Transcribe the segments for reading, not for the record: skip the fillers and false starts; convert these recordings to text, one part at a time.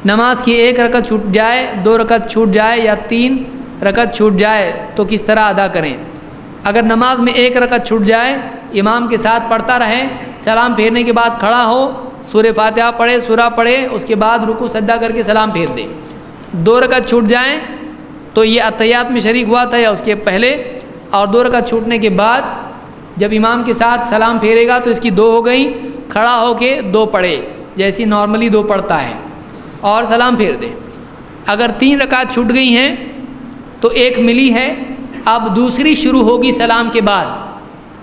نماز کی 1 رکعت چھوٹ جائے، 2 رکعت چھوٹ جائے یا 3 رکعت چھوٹ جائے تو کس طرح ادا کریں؟ اگر نماز میں 1 رکعت چھوٹ جائے، امام کے ساتھ پڑھتا رہے، سلام پھیرنے کے بعد کھڑا ہو، سورہ فاتحہ پڑھے، سورہ پڑھے، اس کے بعد رکوع سجدہ کر کے سلام پھیر دے۔ 2 رکعت چھوٹ جائیں تو یہ اتحیات میں شریک ہوا تھا یا اس کے پہلے، اور 2 رکعت چھوٹنے کے بعد جب امام کے ساتھ سلام پھیرے گا تو اس کی 2 ہو گئیں، کھڑا ہو کے 2 پڑھے جیسی نارملی 2 پڑھتا ہے اور سلام پھیر دے۔ اگر 3 رکعت چھوٹ گئی ہیں تو 1 ملی ہے، اب دوسری شروع ہوگی سلام کے بعد،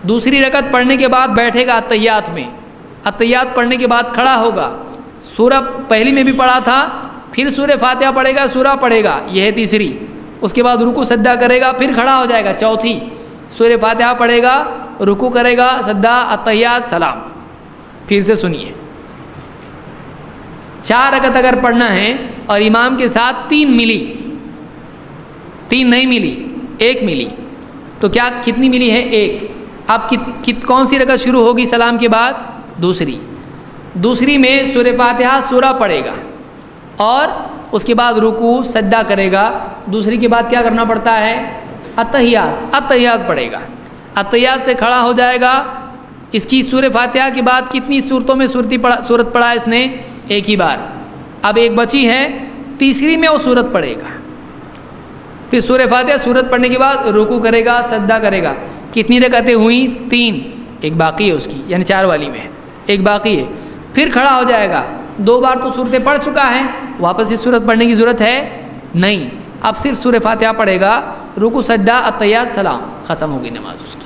دوسری رکعت پڑھنے کے بعد بیٹھے گا اتحیات میں، اتحیات پڑھنے کے بعد کھڑا ہوگا، سورہ پہلی میں بھی پڑھا تھا، پھر سورہ فاتحہ پڑھے گا، سورہ پڑھے گا، یہ ہے تیسری، اس کے بعد رکوع سجدہ کرے گا، پھر کھڑا ہو جائے گا، چوتھی، سورہ فاتحہ پڑھے گا، رکوع کرے گا، سجدہ، اتحیات، سلام۔ پھر سے سنیے، 4 رکعت اگر پڑھنا ہے اور امام کے ساتھ 3 ملی، 3 نہیں ملی، 1 ملی، تو کیا کتنی ملی ہے؟ 1۔ اب کون سی رکعت شروع ہوگی سلام کے بعد؟ دوسری میں سورہ فاتحہ سورہ پڑھے گا اور اس کے بعد رکوع سجدہ کرے گا۔ دوسری کے بعد کیا کرنا پڑتا ہے؟ اتحیات پڑھے گا، اتحیات سے کھڑا ہو جائے گا۔ اس کی سورہ فاتحہ کے بعد کتنی صورتوں میں سورت پڑھا اس نے؟ 1 ہی بار۔ اب 1 بچی ہے، تیسری میں وہ سورت پڑھے گا، پھر سورہ فاتحہ سورت پڑھنے کے بعد رکوع کرے گا، سجدہ کرے گا۔ کتنی رکعتیں ہوئیں؟ 3، 1 باقی ہے اس کی، یعنی 4 والی میں 1 باقی ہے، پھر کھڑا ہو جائے گا۔ 2 بار تو صورتیں پڑھ چکا ہے، واپس اس صورت پڑھنے کی ضرورت ہے نہیں، اب صرف سورہ فاتحہ پڑھے گا، رکوع سجدہ اتحیات سلام، ختم ہوگی نماز اس کی۔